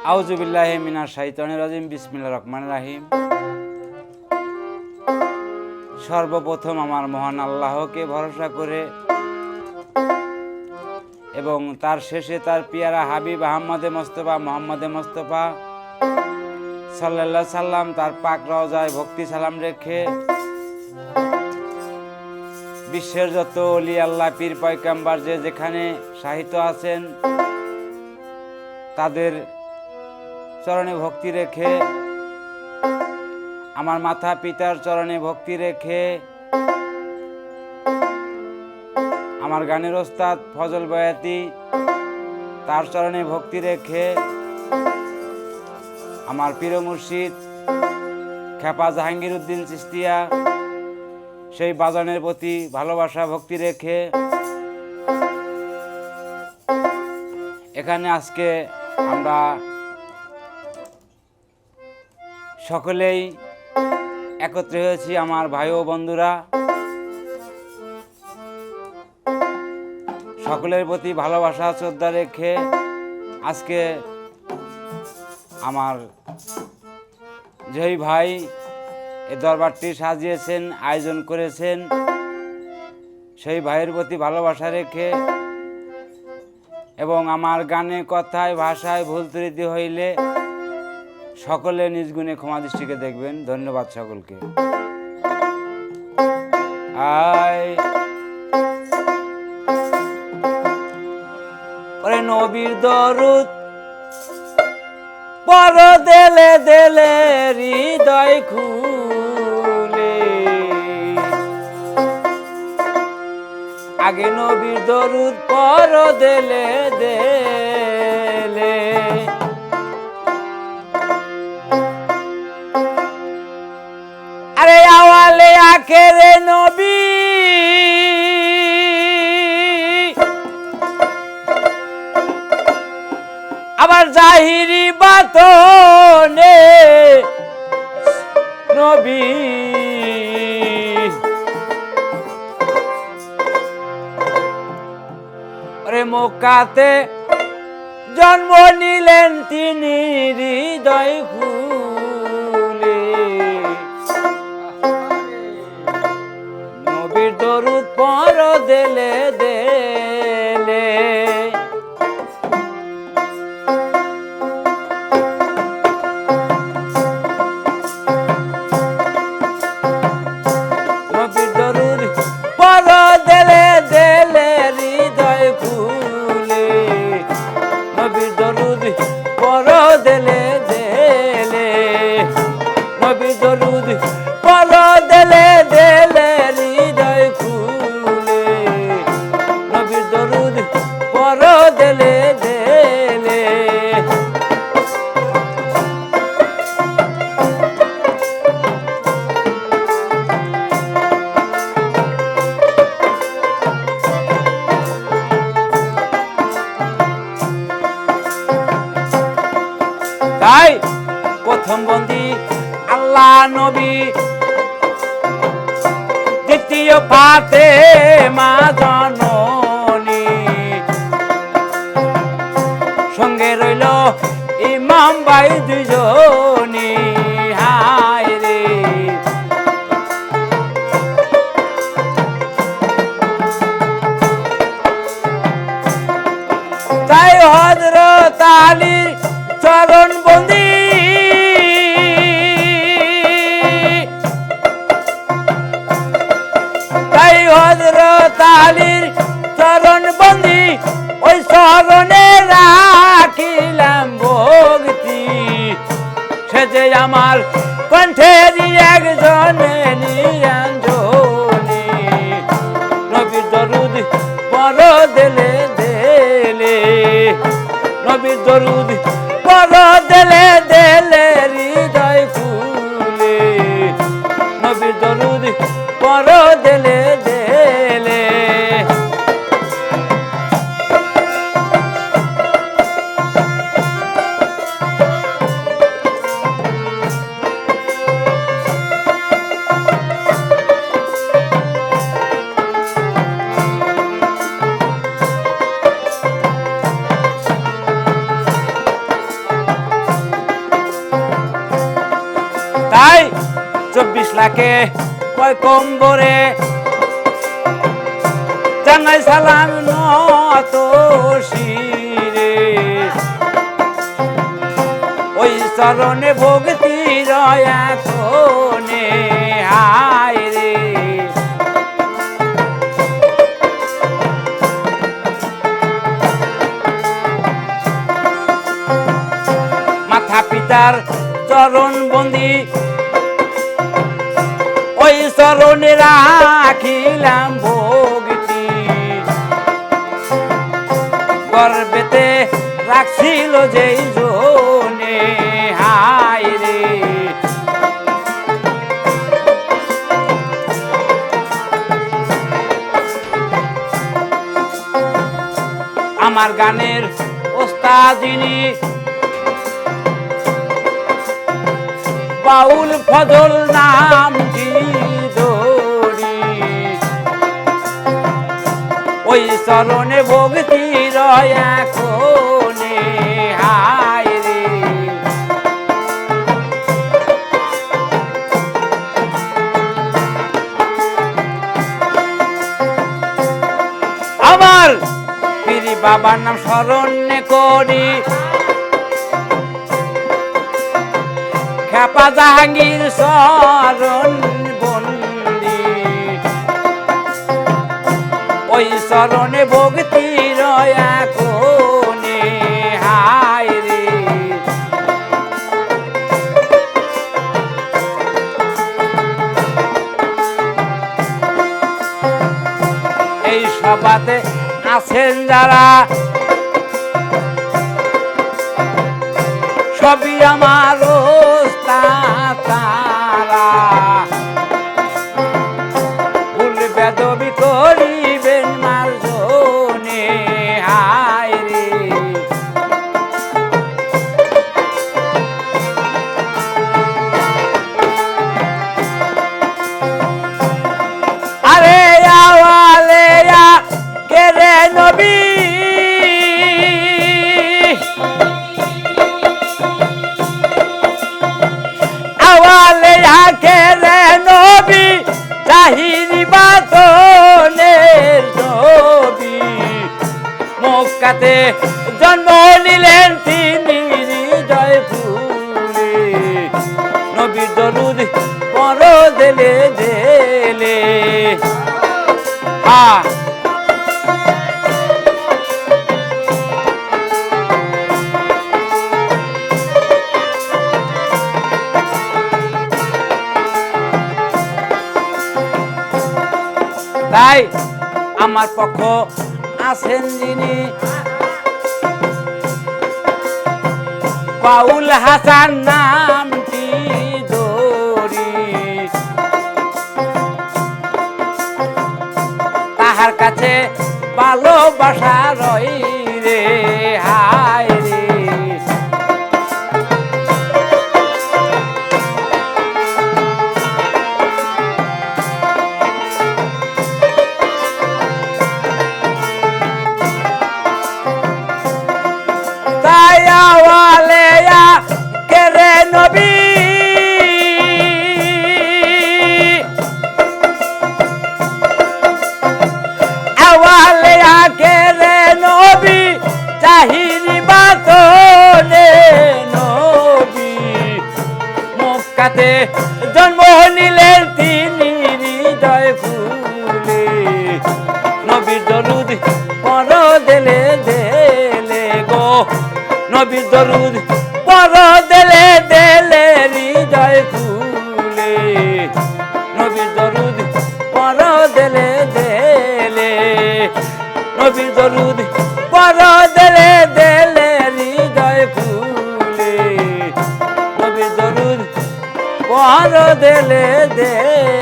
আউযু বিল্লাহি মিনাশ শাইতানির রাজিম। বিসমিল্লাহির রহমানির রহিম। সর্বপ্রথম আমার মহান আল্লাহকে ভরসা করে এবং তার শেষে তার পিয়ারা হাবিব আহমদে মোস্তফা সাল্লাল্লাহু সাল্লাম তার পাক রওজায় ভক্তি সালাম রেখে বিশ্বের যত ওলি আল্লাহ পীর পয়গম্বর যে যেখানে সাহিত্য আছেন তাদের চরণে ভক্তি রেখে, আমার মাতা পিতার চরণে ভক্তি রেখে, আমার গানের ওস্তাদ ফজল বয়াতি তার চরণে ভক্তি রেখে, আমার পীর মুর্শিদ খেপা জাহাঙ্গীর উদ্দিন চিশতিয়া সেই বাজানের প্রতি ভালোবাসা ভক্তি রেখে এখানে আজকে আমরা সকলেই একত্রে হয়েছি। আমার ভাই ও বন্ধুরা সকলের প্রতি ভালোবাসা শ্রদ্ধা রেখে আজকে আমার যেই ভাই এই দরবারটি সাজিয়েছেন, আয়োজন করেছেন, সেই ভাইয়ের প্রতি ভালোবাসা রেখে এবং আমার গানে কথায় ভাষায় ভুল ত্রুটি হইলে সকলে নিজ গুণে ক্ষমা দৃষ্টিকে দেখবেন। ধন্যবাদ সকলকে। ওরে নবীর দরুদ পর দেলে দেলে হৃদয় খুলে, আগে নবীর দরুদ পর দেলে দেলে, আরে আওয়ালে আখেরে নবী আবার জাহিরি বাতনে নবী, আরে মক্কাতে জন্ম নিলেন তিনি হৃদয় খুলে, নবীর দরুদ পর দেলে দেলে, নবীর দরুদ পর দেলে দেলে হৃদয় খুলে, নবীর দরুদ পর দেলে দেলে, নবীর দরুদ পর দেলে দেলে হৃদয় খুলে, নবীর দরুদ পর দেলে দেলে, তাই প্রথম বন্দী আল্লাহ নবী, দ্বিতীয় ফাতেমা জননী, সঙ্গে রইল ইমাম ভাই দুজনী। হায় রে তাই হযরত আলীর চরণ বন্দী, তাই হযরত আলীর চরণ বন্দী, ওই চরণে রাখিলাম ভক্তি, সে যে আমার কণ্ঠের একজন নিরঞ্জনী, নবীর দরুদ পর দেলে দেলে, নবীর দরুদ পর দেলে দেলে হৃদয় খুলে, নবীর দরুদ পর দেলে দেলে, তাই 24 লাখে পয়গম্বরে জানাই সালাম নত শিরে ওই চরণে ভক্তি রয়া কোনে হায় রে মাথা পিতার চরণ বন্দি ওই চরণে রাখিলাম ভক্তি গর্বেতে রাখছিল যেই জনে হায় রে আমার গানের ওস্তাদিনী বাউল ফজল নামটি ধরি ওই চরণে ভক্তি রয়া কোনে হায় রে আমার পীর বাবার নাম স্মরণ করি খেপা জাহাঙ্গীর চরণ বন্দি ওই চরণে ভক্তি রয়া কোনে হায় রে এই সভাতে আছেন যারা সবই আমার ওস্তাদ তারা ভুল বেদবি করিবেন মার্জনে হায় রে আরে আওয়ালে কে রে নবী আওয়ালে আকে রে নবী চাহিরি বাতনের নবী মক্কাতে জন্ম নিলেন তিনি হৃদয় ফুলে নবীর দরুদ পড় দেলে দেলে তাই আমার পক্ষ আছেন যিনি বাউল হাসান নামটি ধরি তাহার কাছে ভালোবাসা রই রে হায় রে নবী আওয়ালে আকে রে নবী চাহিরি বাতনে নবী মক্কাতে জন্ম নিলেন তিনি হৃদয় ফুলে নবীর দরুদ পড় দেলে দেলে গো নবীর দরুদ পড় দেলে দেলে হৃদয় ফুলে নবীর দরুদ পড় দেলে দেলে নবীর দরুদ পড় দেলে দেলে হৃদয় ফুলে নবীর দরুদ পড় দেলে দেলে